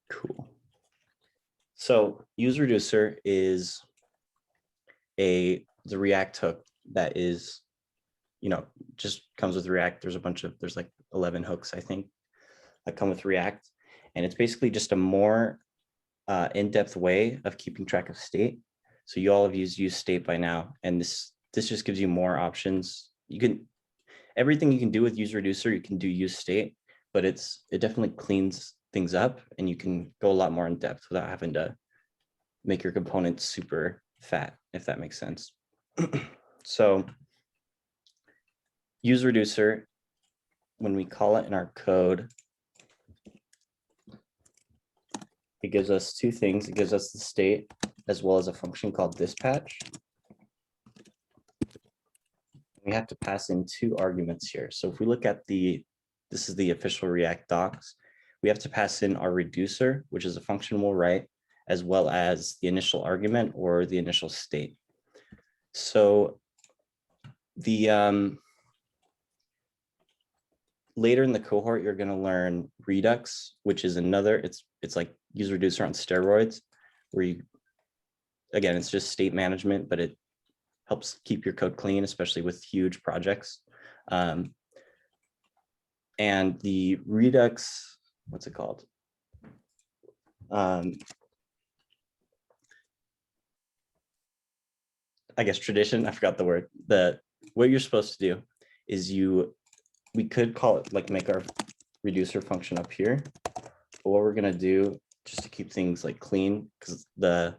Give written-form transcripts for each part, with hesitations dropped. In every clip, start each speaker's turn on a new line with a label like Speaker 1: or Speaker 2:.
Speaker 1: Cool. So useReducer is the React hook that is, just comes with React. There's like 11 hooks, I think, that come with React. And it's basically just a more in-depth way of keeping track of state. So you all have used state by now, and this just gives you more options. Everything you can do with useReducer, you can do use state, but it definitely cleans things up, and you can go a lot more in depth without having to make your components super fat, if that makes sense. So useReducer, when we call it in our code, it gives us two things. It gives us the state as well as a function called dispatch. We have to pass in two arguments here. So if we look at this is the official React docs, we have to pass in our reducer, which is a function we'll write, as well as the initial argument or the initial state. So later in the cohort, you're going to learn Redux, which is it's like useReducer on steroids, where again, it's just state management, but it helps keep your code clean, especially with huge projects. And the Redux, what's it called? I guess tradition, I forgot the word. What you're supposed to do is we could call it, like, make our reducer function up here. But what we're gonna do, just to keep things like clean, because the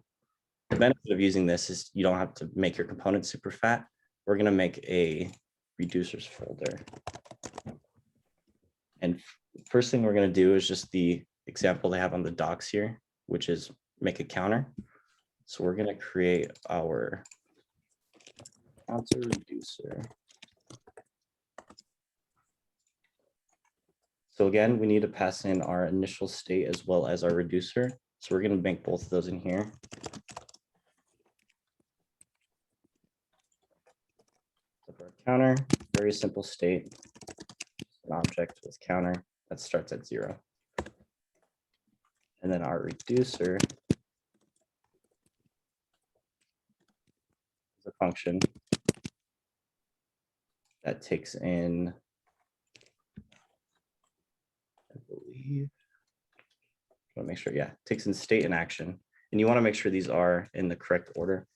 Speaker 1: benefit of using this is you don't have to make your components super fat. We're gonna make a reducers folder. And first thing we're gonna do is just the example they have on the docs here, which is make a counter. So we're gonna create our counter reducer. So again, we need to pass in our initial state as well as our reducer. So we're gonna make both of those in here. So for our counter, very simple state, an object with counter that starts at 0. And then our reducer is a function that takes in, I believe, I want to make sure, yeah, takes in state and action. And you want to make sure these are in the correct order.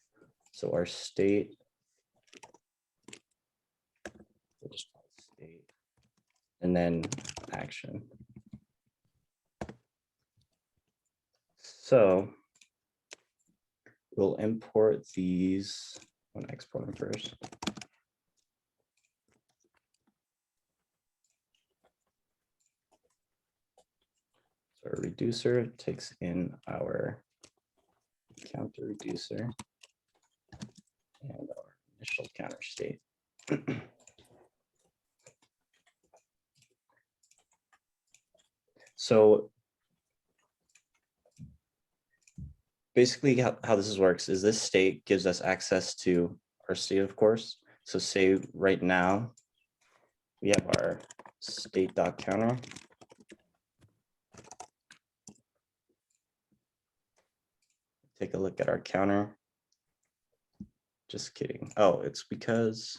Speaker 1: So our state, we'll just call it state, and then action. So we'll import these. I'm going to export them first. So our reducer takes in our counter reducer and our initial counter state. So basically how this works is this state gives us access to our state, of course. So say right now we have our state.counter. Take a look at our counter. Just kidding. Oh, it's because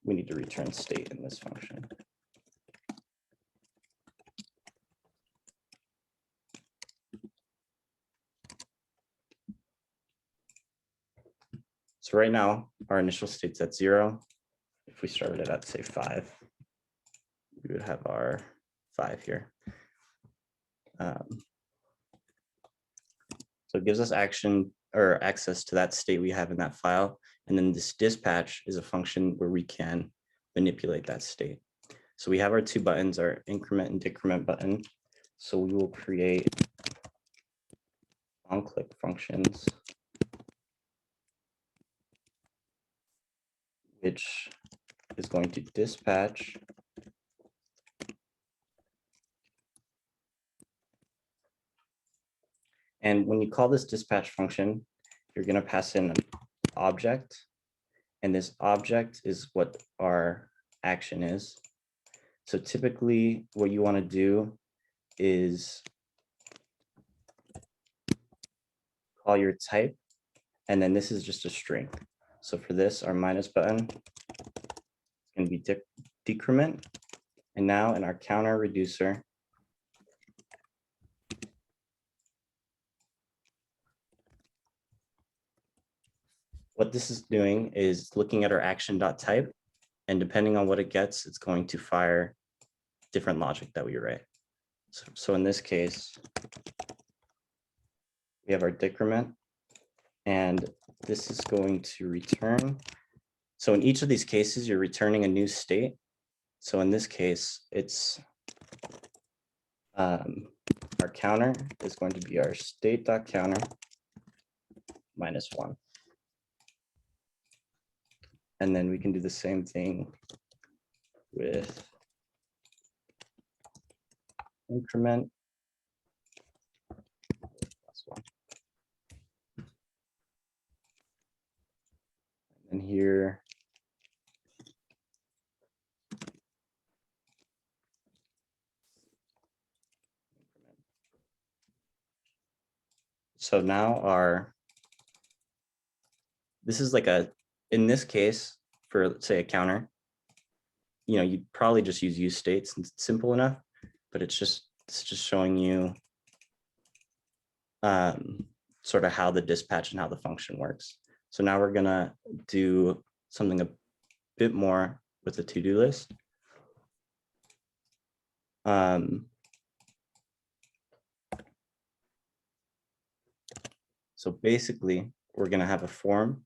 Speaker 1: we need to return state in this function. So right now, our initial state's at 0. If we started it at, say, 5, we would have our 5 here. So it gives us action or access to that state we have in that file. And then this dispatch is a function where we can manipulate that state. So we have our two buttons, our increment and decrement button. So we will create on-click functions, which is going to dispatch and when you call this dispatch function, you're going to pass in an object, and this object is what our action is. So typically what you want to do is call your type, and then this is just a string. So for this, our minus button is going to be decrement. And now in our counter reducer, what this is doing is looking at our action.type, and depending on what it gets, it's going to fire different logic that we write. So in this case, we have our decrement, and this is going to return. So in each of these cases, you're returning a new state. So in this case, it's our counter is going to be our state.counter -1. And then we can do the same thing with increment +1. And here, so now this is like in this case, for say a counter, you'd probably just use states, and it's simple enough, but it's just showing you sort of how the dispatch and how the function works. So now we're gonna do something a bit more with the to-do list. So basically, we're gonna have a form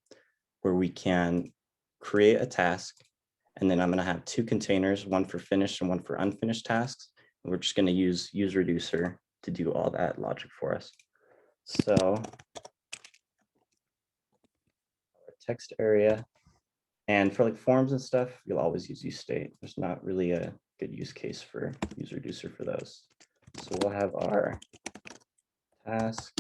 Speaker 1: where we can create a task, and then I'm gonna have 2 containers, one for finished and one for unfinished tasks. And we're just gonna use useReducer to do all that logic for us. So our text area, and for like forms and stuff, you'll always use useState. There's not really a good use case for useReducer for those. So we'll have our task,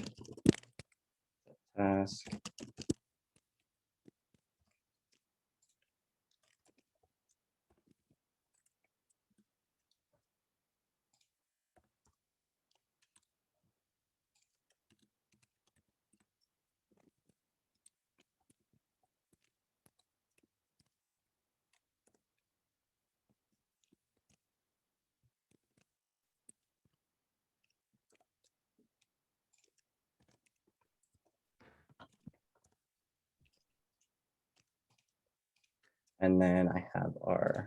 Speaker 1: and then I have our,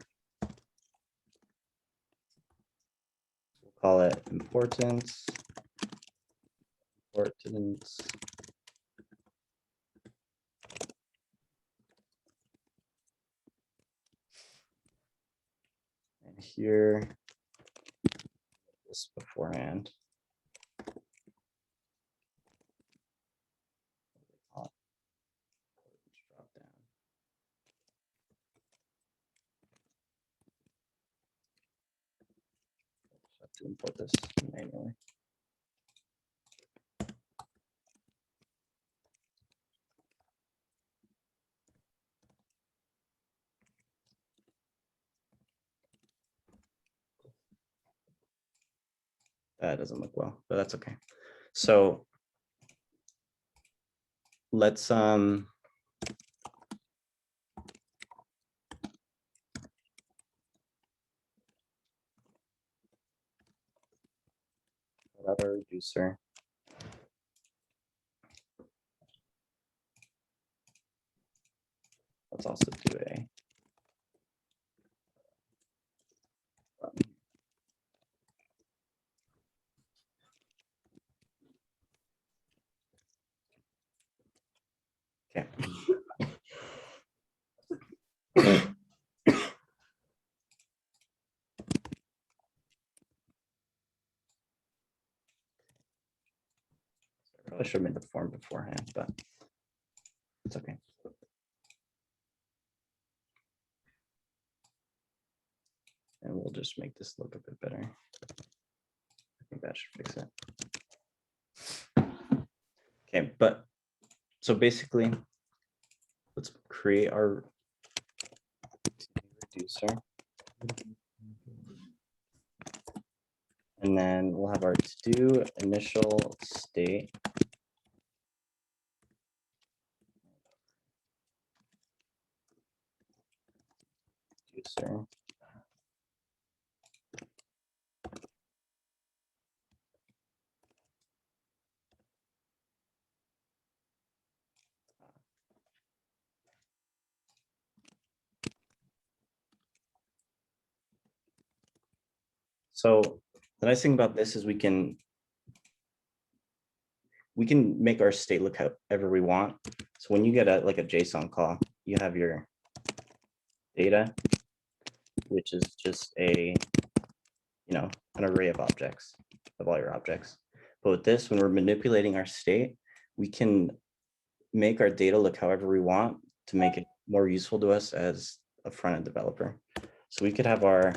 Speaker 1: we'll call it importance. And here, this beforehand. Drop down. Have to import this manually. That doesn't look well, but that's okay. So let's our reducer. Let's also do a okay. I probably should have made the form beforehand, but it's okay. And we'll just make this look a bit better. I think that should fix it. Okay, but so basically, let's create our reducer. And then we'll have our to-do initial state. User. So the nice thing about this is we can make our state look however we want. So when you get a JSON call, you have your data, which is just an array of objects, of all your objects. But with this, when we're manipulating our state, we can make our data look however we want to make it more useful to us as a front-end developer. So we could have our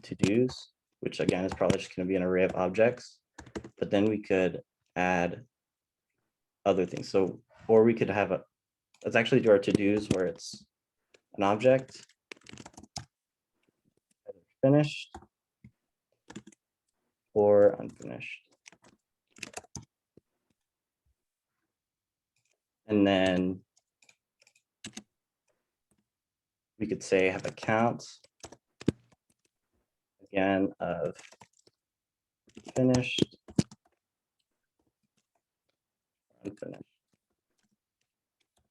Speaker 1: to-dos, which again is probably just going to be an array of objects, but then we could add other things. So, or we could have let's actually do our to-dos where it's an object, finished, or unfinished. And then we could say have a count again of finished, unfinished.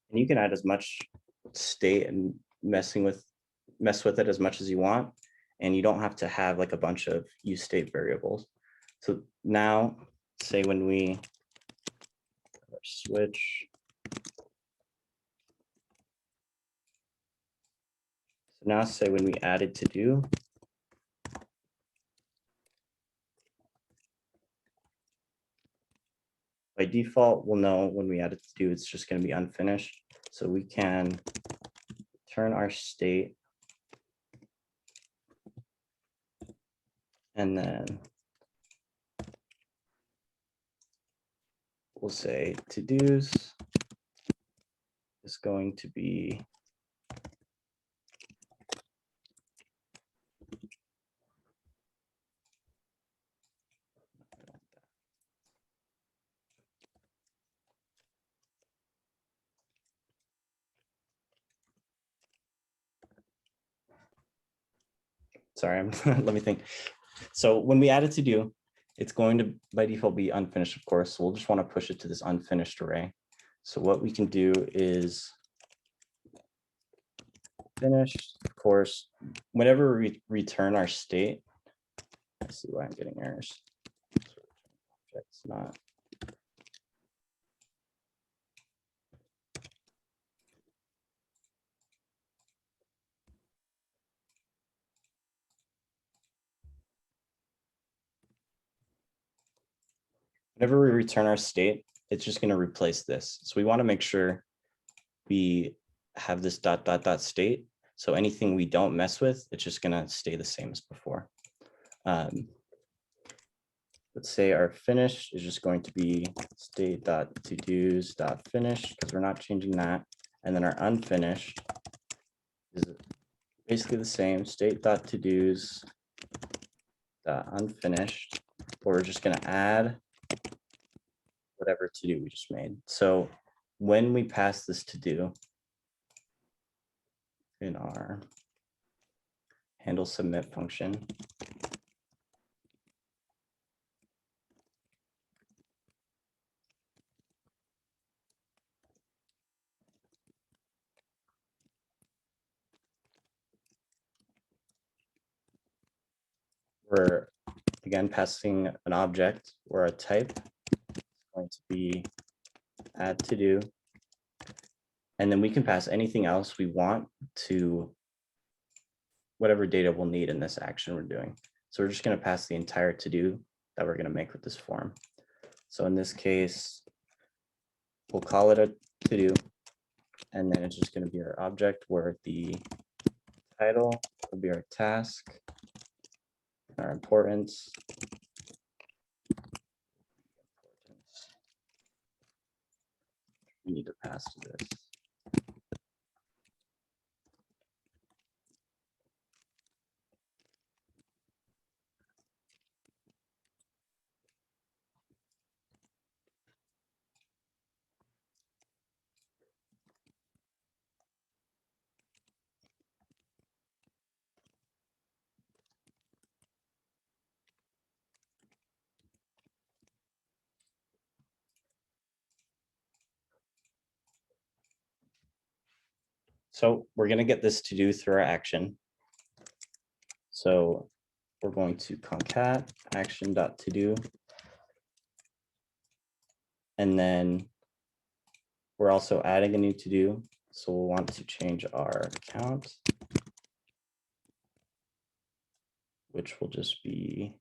Speaker 1: And you can add as much state and mess with it as much as you want. And you don't have to have like a bunch of use state variables. So now say when we switch, so now say when we added to do, by default, we'll know when we add it to do, it's just going to be unfinished. So we can turn our state and then we'll say to-dos is going to be sorry, let me think. So when we add it to do, it's going to by default be unfinished, of course. So we'll just want to push it to this unfinished array. So what we can do is finished, of course, whenever we return our state. I see why I'm getting errors. It's not. Whenever we return our state, it's just going to replace this. So we want to make sure we have this ... state. So anything we don't mess with, it's just going to stay the same as before. Let's say our finish is just going to be state.todos.finish because we're not changing that. And then our unfinished is basically the same, state.todos.unfinished, or we're just going to add whatever to do we just made. So when we pass this to do in our handle submit function, we're again passing an object where a type is going to be add to do. And then we can pass anything else we want to whatever data we'll need in this action we're doing. So we're just going to pass the entire to do that we're going to make with this form. So in this case, we'll call it a to do, and then it's just going to be our object where the title will be our task, our importance. We need to pass to this. So we're going to get this to do through our action. So we're going to concat action.todo. And then we're also adding a new to do. So we'll want to change our account, which will just be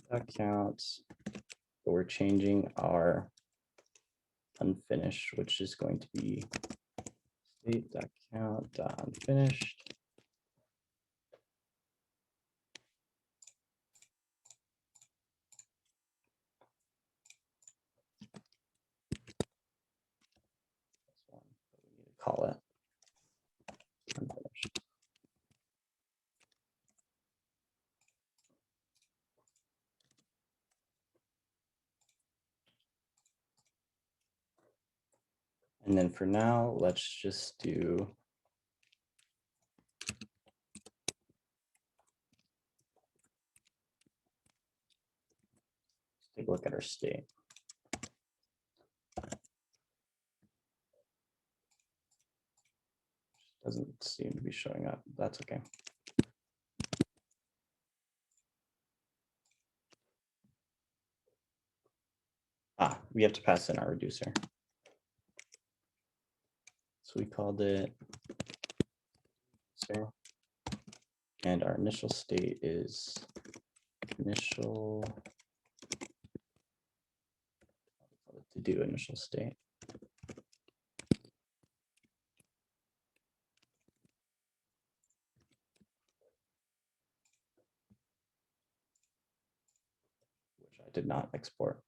Speaker 1: account. But we're changing our unfinished, which is going to be state.count.unfinished. We need to call it unfinished. And then for now, let's just do take a look at our state. Doesn't seem to be showing up. That's okay. We have to pass in our reducer. So we called it, and our initial state is initial to do initial state. Which I did not export.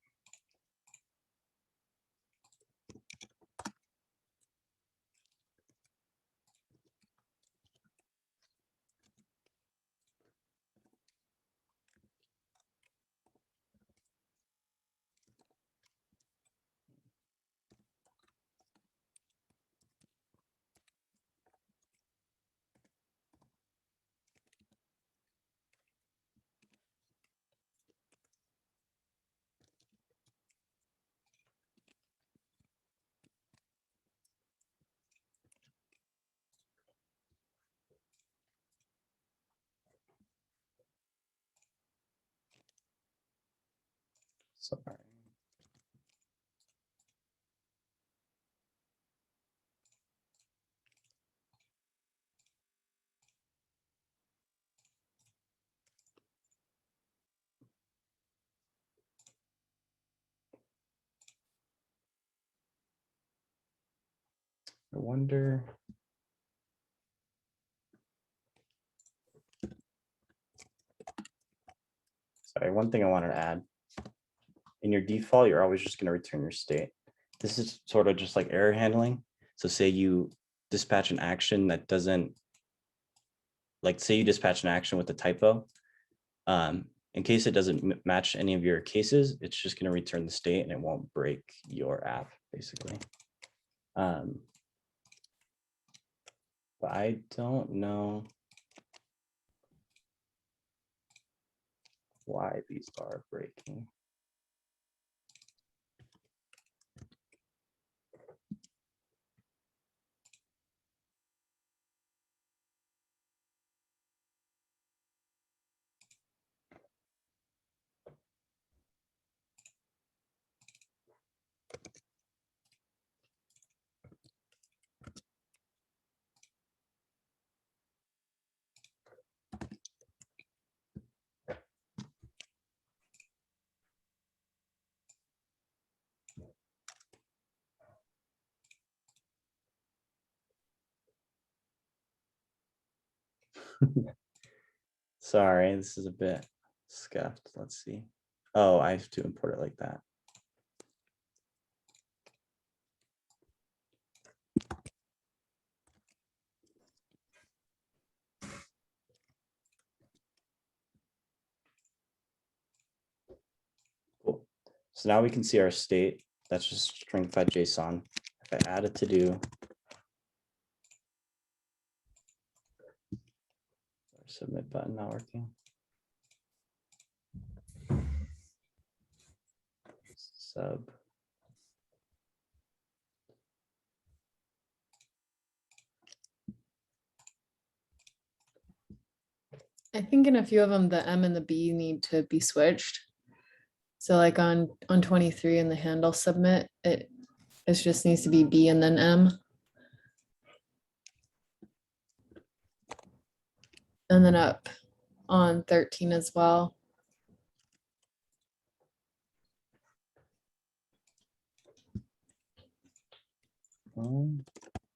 Speaker 1: Sorry. I wonder. Sorry, one thing I wanted to add. In your default, you're always just going to return your state. This is sort of just like error handling. So say you dispatch an action that doesn't, like say you dispatch an action with a typo. In case it doesn't match any of your cases, it's just going to return the state and it won't break your app, basically. But I don't know why these are breaking. Sorry, this is a bit scuffed. Let's see. Oh, I have to import it like that. Cool. So now we can see our state. That's just stringified JSON. If I add a to do, submit button not working. Sub.
Speaker 2: I think in a few of them, the M and the B need to be switched. So like on 23 in the handle submit, it just needs to be B and then M. And then up on 13 as well.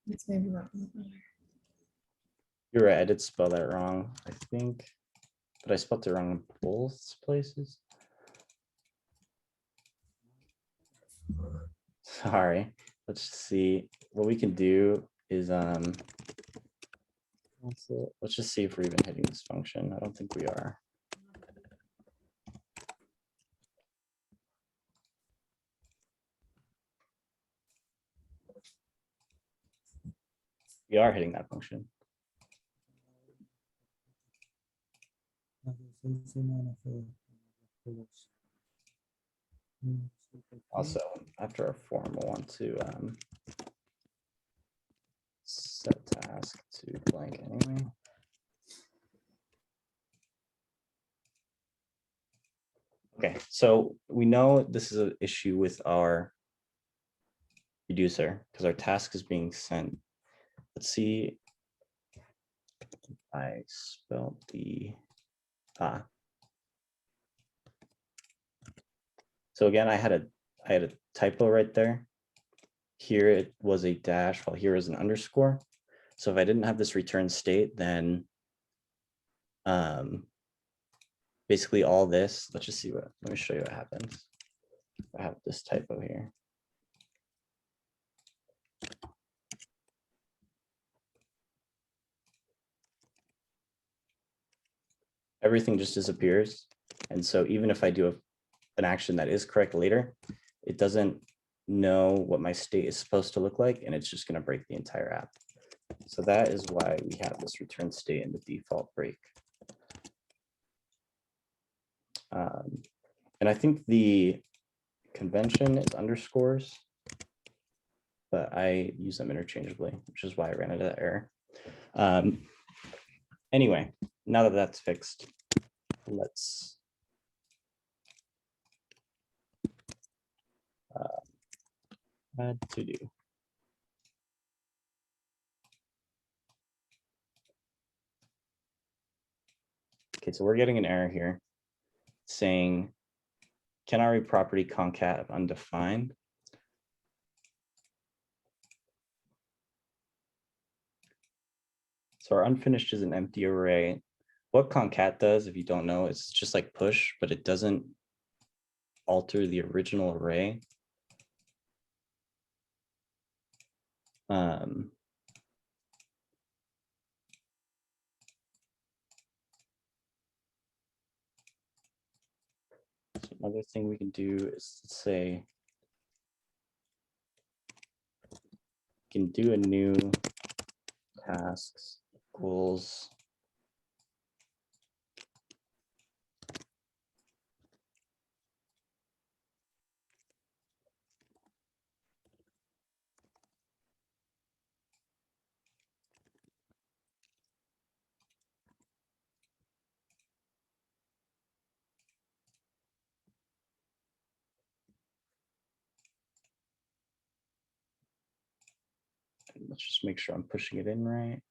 Speaker 2: It's maybe not.
Speaker 1: You're right, I did spell that wrong, I think, but I spelled it wrong in both places. Sorry, let's see. What we can do is let's just see if we're even hitting this function. I don't think we are. We are hitting that function. Also, after our form, we'll want to set task to blank anyway. Okay, so we know this is an issue with our reducer because our task is being sent. Let's see. I spelled the So again, I had a typo right there. Here it was a dash, while here is an underscore. So if I didn't have this return state, then basically all this, let's just see what, let me show you what happens. I have this typo here. Everything just disappears. And so even if I do an action that is correct later, it doesn't know what my state is supposed to look like, and it's just going to break the entire app. So that is why we have this return state in the default break. And I think the convention is underscores, but I use them interchangeably, which is why I ran into that error. Anyway, now that that's fixed, let's add to do. Okay, so we're getting an error here saying, can I read property concat of undefined? So our unfinished is an empty array. What concat does, if you don't know, it's just like push, but it doesn't alter the original array. So another thing we can do is say, can do a new tasks equals let's just make sure I'm pushing it in right.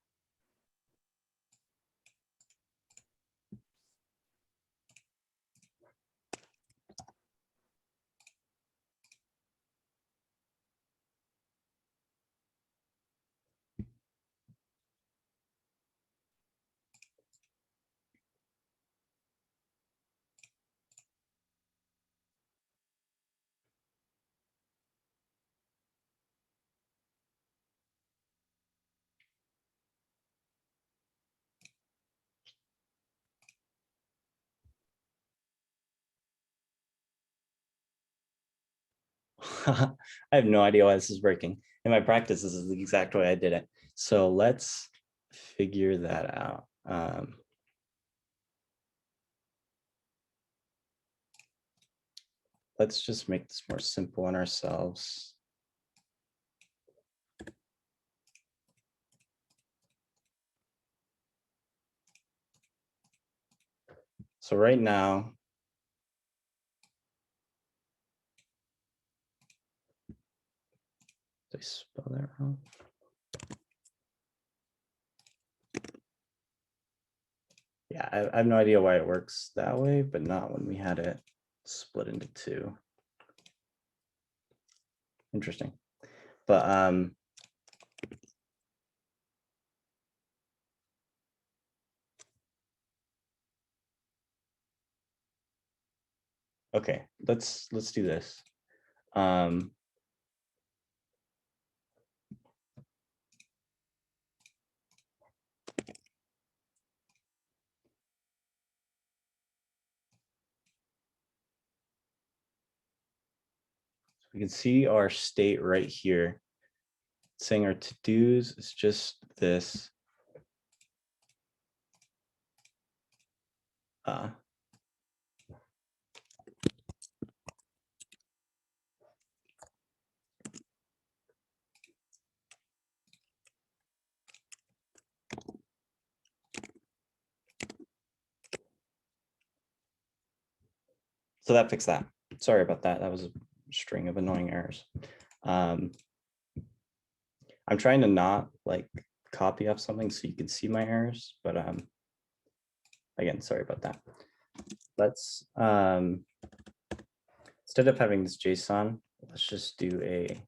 Speaker 1: I have no idea why this is breaking. In my practice, this is the exact way I did it. So let's figure that out. Let's just make this more simple on ourselves. So right now, did I spell that wrong? Yeah, I have no idea why it works that way, but not when we had it split into two. Interesting. But okay, let's do this. We can see our state right here. Saying our to-dos is just this. So that fixed that. Sorry about that. That was a string of annoying errors. I'm trying to not like copy off something so you can see my errors, but again, sorry about that. Let's instead of having this JSON, let's just do a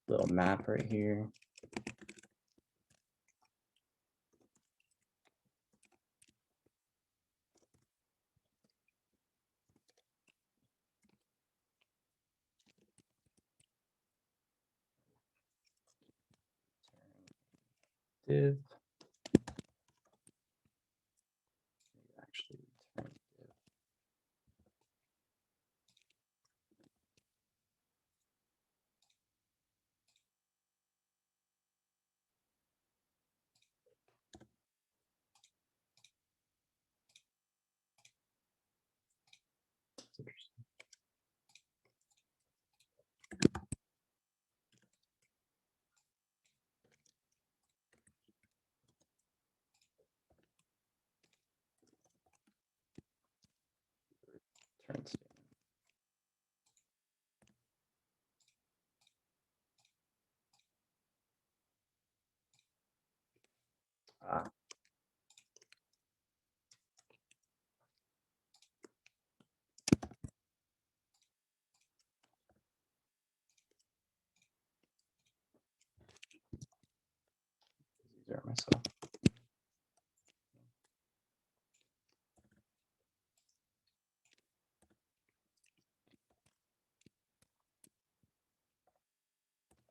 Speaker 1: little map right here. Div. Actually, return div. That's interesting. Return statement. Ah, these are myself.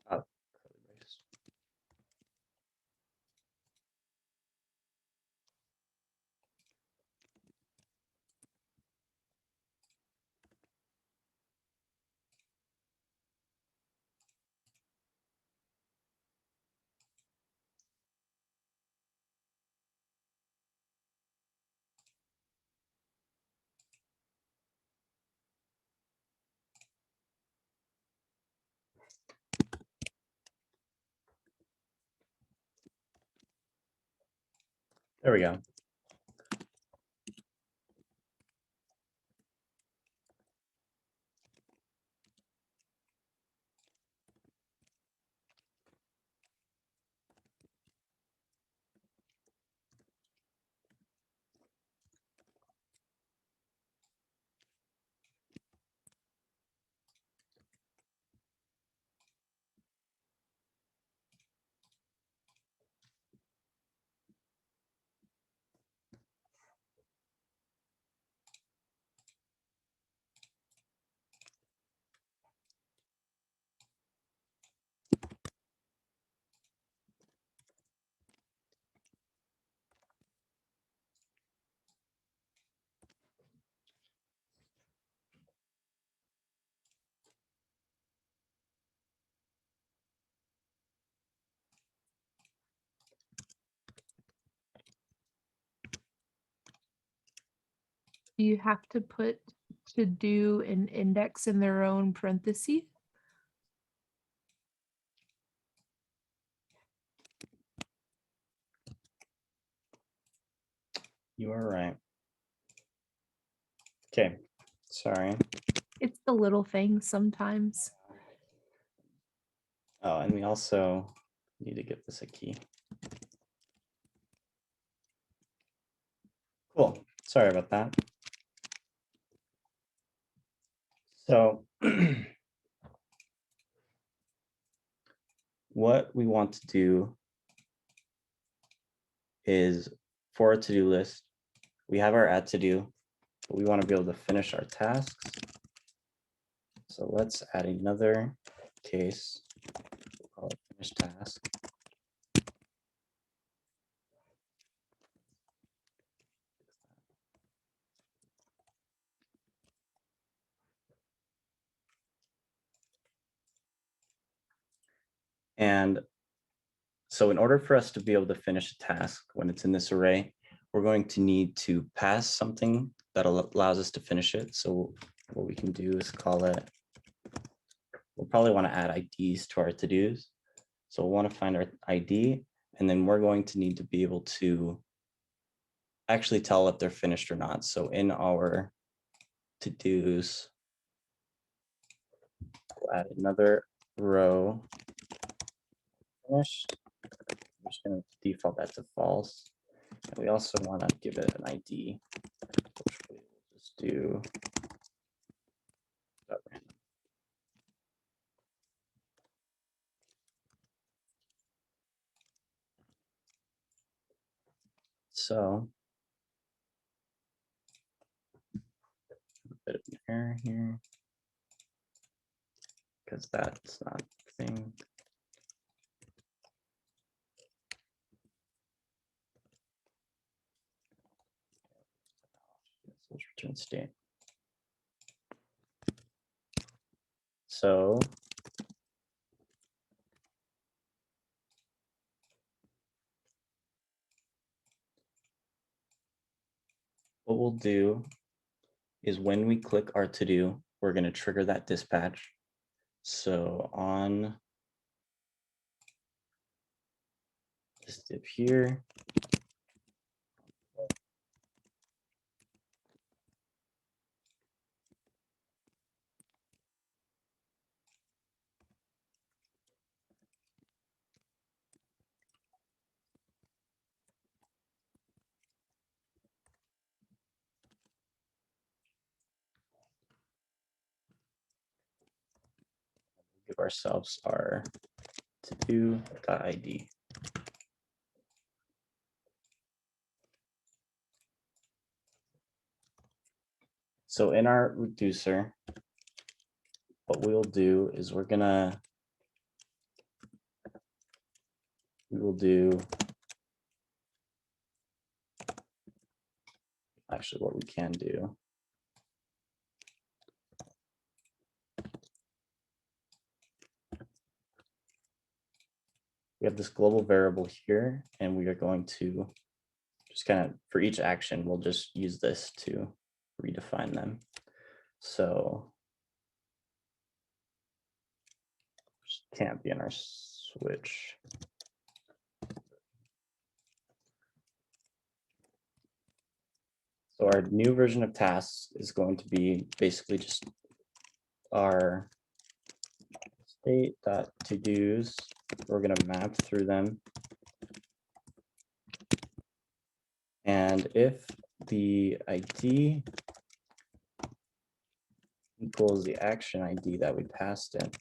Speaker 1: Ah, curly brace. There we go.
Speaker 3: Do you have to put to do an index in their own parenthesis?
Speaker 1: You are right. Okay, sorry.
Speaker 3: It's the little things sometimes.
Speaker 1: Oh, and we also need to give this a key. Cool, sorry about that. So what we want to do is for a to-do list, we have our add to do, but we want to be able to finish our tasks. So let's add another case. We'll call it finish task. And so in order for us to be able to finish a task when it's in this array, we're going to need to pass something that allows us to finish it. So what we can do is call it, we'll probably want to add IDs to our to-dos. So we'll want to find our ID, and then we're going to need to be able to actually tell if they're finished or not. So in our to-dos, we'll add another row, finished. I'm just going to default that to false. And we also want to give it an ID, which we'll just do random. So a bit of an error here because that's not a thing. Let's return state. So what we'll do is when we click our to do, we're going to trigger that dispatch. So on this div here, give ourselves our to do.id. So in our reducer, what we'll do is we will do, actually what we can do. We have this global variable here, and we are going to just kind of, for each action, we'll just use this to redefine them. So can't be in our switch. So our new version of tasks is going to be basically just our state.todos. We're going to map through them. And if the ID equals the action ID that we passed in,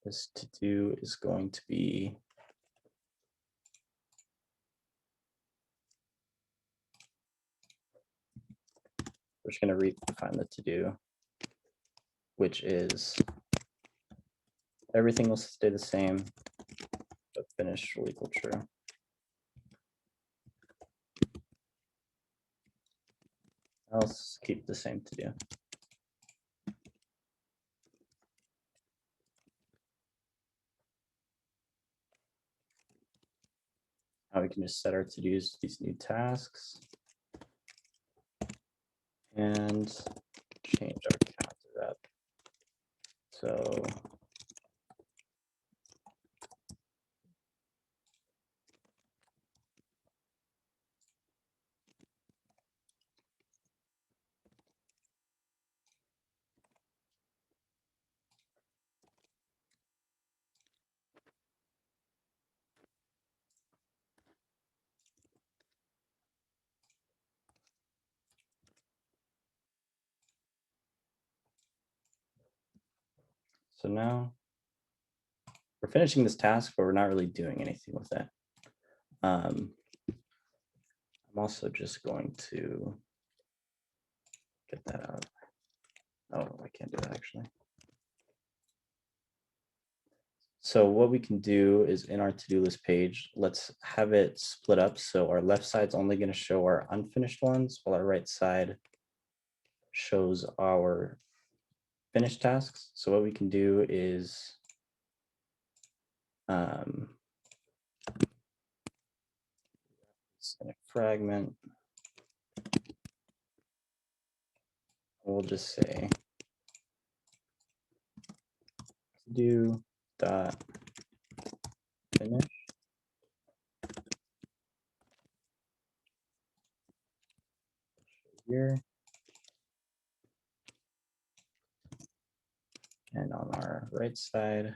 Speaker 1: this to do is going to be we're just going to redefine the to do, which is everything will stay the same, but finish will equal true. Else keep the same to do. Now we can just set our to-dos to these new tasks and change our count to that. So now we're finishing this task, but we're not really doing anything with it. I'm also just going to get that out. Oh, I can't do that actually. So what we can do is in our to-do list page, let's have it split up. So our left side's only going to show our unfinished ones, while our right side shows our finished tasks. So what we can do is in a fragment, we'll just say do dot finish. Here. And on our right side,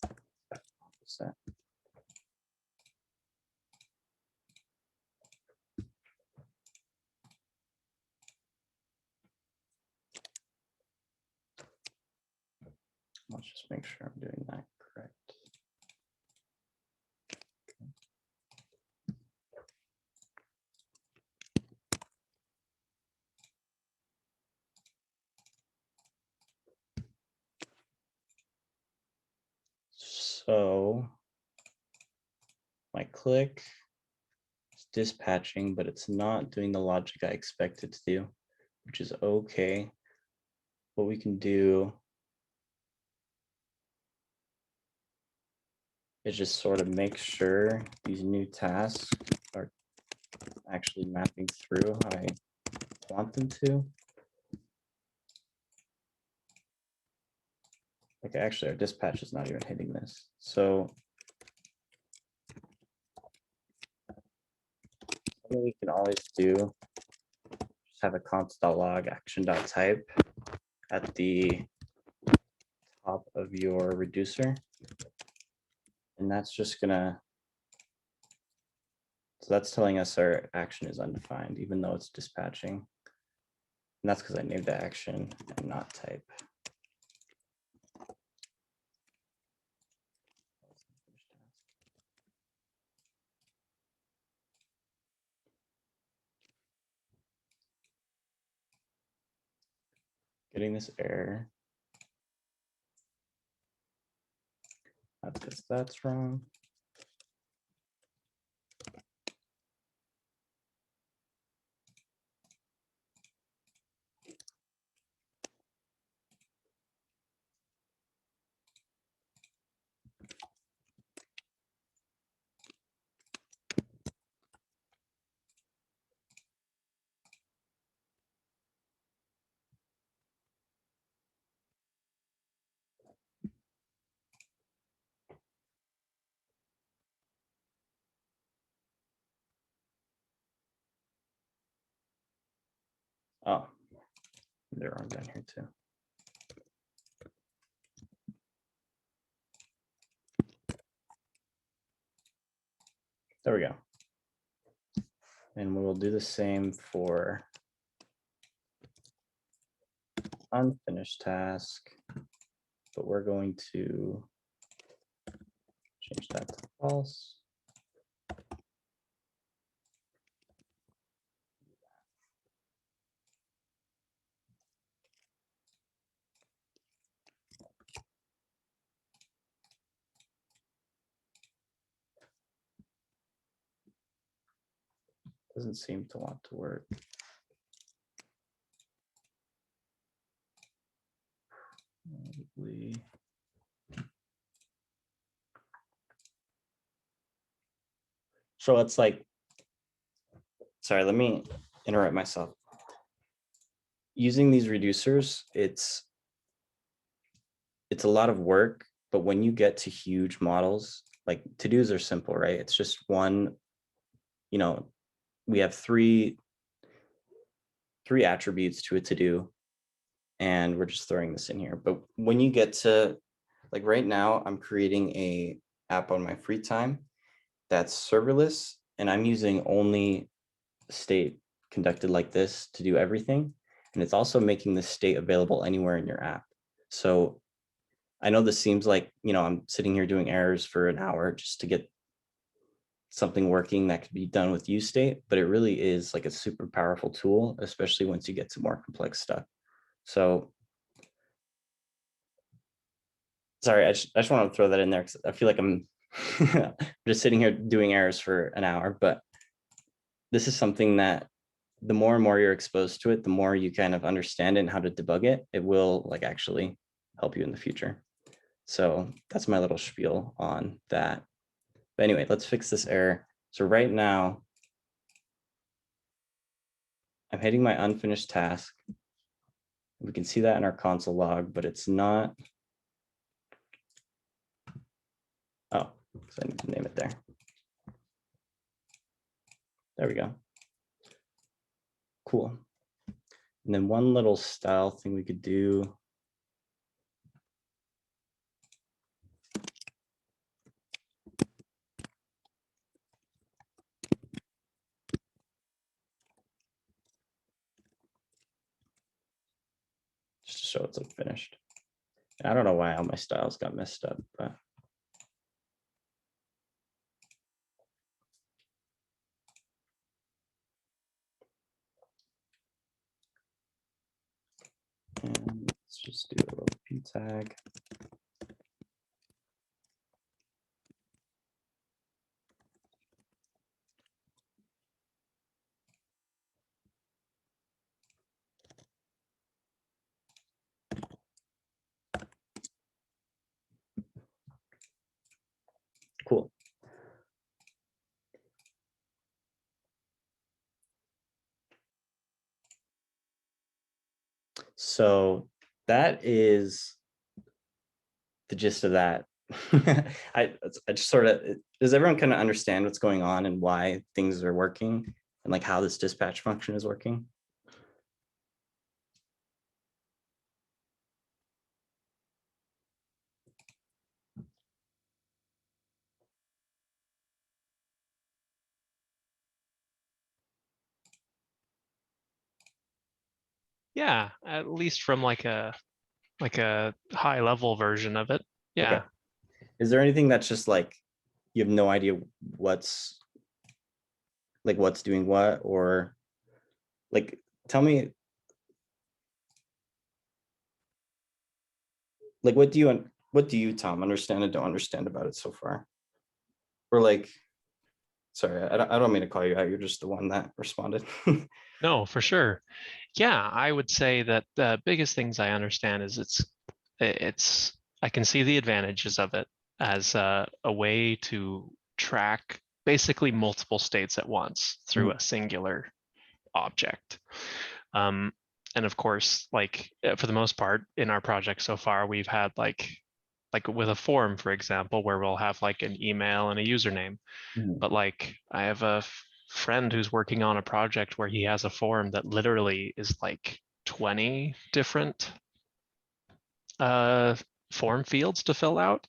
Speaker 1: opposite. Let's just make sure I'm doing that correct. So my click is dispatching, but it's not doing the logic I expect it to do, which is okay. What we can do is just sort of make sure these new tasks are actually mapping through how I want them to. Like actually our dispatch is not even hitting this. So something we can always do, just have a const.log action.type at the top of your reducer. And that's just gonna, so that's telling us our action is undefined, even though it's dispatching. And that's because I named the action and not type. Getting this error. That's because that's wrong. Oh, they're wrong down here too. There we go. And we will do the same for unfinished task, but we're going to change that to false. Doesn't seem to want to work. Probably. So it's like, sorry, let me interrupt myself. Using these reducers, it's it's a lot of work, but when you get to huge models, like to-dos are simple, right? It's just one, we have three attributes to a to-do, and we're just throwing this in here. But when you get to, like right now, I'm creating a app on my free time that's serverless, and I'm using only state conducted like this to do everything. And it's also making the state available anywhere in your app. So I know this seems like, I'm sitting here doing errors for an hour just to get something working that could be done with use state, but it really is like a super powerful tool, especially once you get to more complex stuff. So sorry, I just want to throw that in there because I feel like I'm just sitting here doing errors for an hour, but this is something that the more and more you're exposed to it, the more you kind of understand it and how to debug it, it will like actually help you in the future. So that's my little spiel on that. But anyway, let's fix this error. So right now, I'm hitting my unfinished task. We can see that in our console log, but it's not. Oh, so I need to name it there. There we go. Cool. And then one little style thing we could do. Just to show it's like finished. I don't know why all my styles got messed up, but. And let's just do a little p tag. Cool. So that is the gist of that. I just sort of, does everyone kind of understand what's going on and why things are working and like how this dispatch function is working?
Speaker 4: Yeah, at least from like a high level version of it. Yeah.
Speaker 1: Okay. Is there anything that's just like, you have no idea what's doing what, or like, tell me, like, what do you, Tom, understand and don't understand about it so far? Or like, sorry, I don't mean to call you out. You're just the one that responded.
Speaker 4: No, for sure. Yeah, I would say that the biggest things I understand is it's I can see the advantages of it as a way to track basically multiple states at once through a singular object. And of course, like for the most part in our project so far, we've had like with a form, for example, where we'll have like an email and a username. But like I have a friend who's working on a project where he has a form that literally is like 20 different form fields to fill out.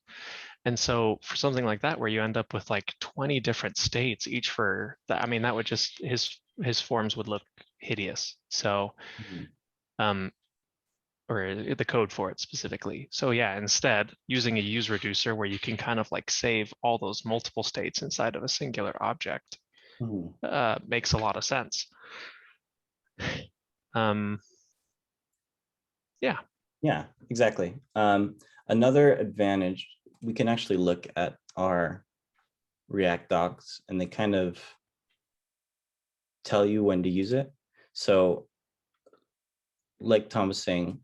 Speaker 4: And so for something like that, where you end up with like 20 different states, each for that, I mean, that would just, his forms would look hideous. So, or the code for it specifically. So yeah, instead using a useReducer where you can kind of like save all those multiple states inside of a singular object makes a lot of sense.
Speaker 1: Yeah, exactly. Another advantage, we can actually look at our React docs and they kind of tell you when to use it. So like Tom was saying,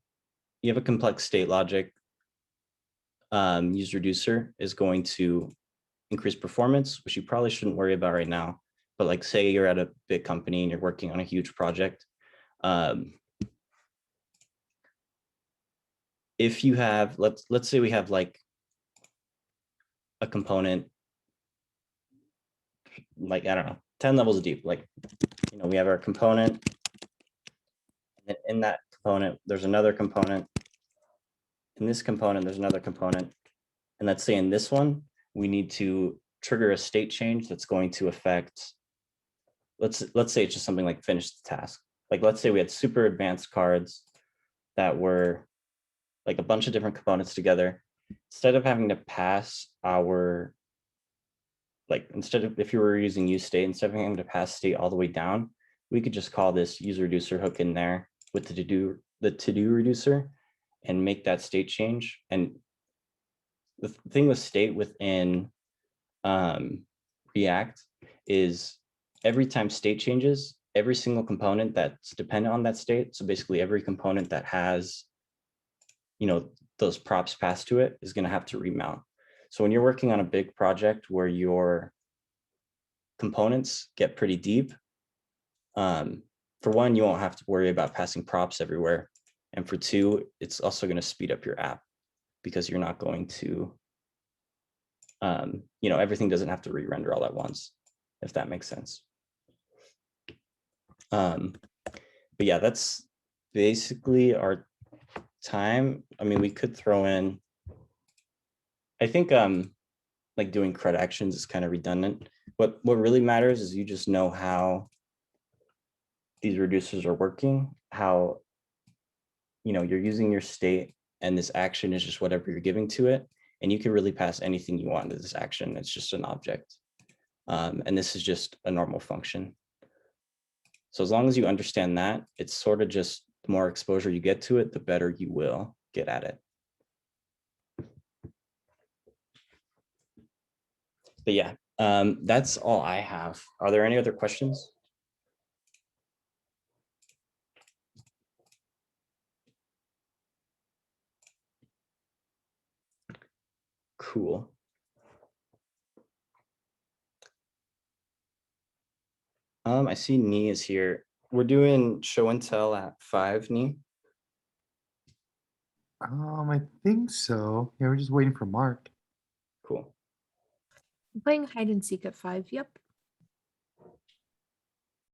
Speaker 1: you have a complex state logic. useReducer is going to increase performance, which you probably shouldn't worry about right now. But like say you're at a big company and you're working on a huge project. if you have, let's say we have like a component, like, I don't know, 10 levels deep, like, you know, we have our component, and in that component, there's another component. In this component, there's another component. And let's say in this one, we need to trigger a state change that's going to affect, let's say it's just something like finish the task. Like, let's say we had super advanced cards that were like a bunch of different components together. Instead of having to pass our, like, instead of, if you were using use state, instead of having to pass state all the way down, we could just call this useReducer hook in there with the to-do reducer and make that state change. And the thing with state within React is every time state changes, every single component that's dependent on that state, so basically every component that has, you know, those props passed to it is going to have to remount. So when you're working on a big project where your components get pretty deep, for one, you won't have to worry about passing props everywhere. And for two, it's also going to speed up your app because you're not going to, you know, everything doesn't have to re-render all at once, if that makes sense. But yeah, that's basically our time. I mean, we could throw in, I think like doing CRUD actions is kind of redundant. What really matters is you just know how these reducers are working, how, you know, you're using your state and this action is just whatever you're giving to it. And you can really pass anything you want to this action. It's just an object. And this is just a normal function. So as long as you understand that, it's sort of just the more exposure you get to it, the better you will get at it. But yeah, that's all I have. Are there any other questions? Cool. I see Nee is here. We're doing show and tell at 5, Nee.
Speaker 5: I think so. Yeah, we're just waiting for Mark.
Speaker 1: Cool.
Speaker 3: I'm playing hide and seek at 5. Yep.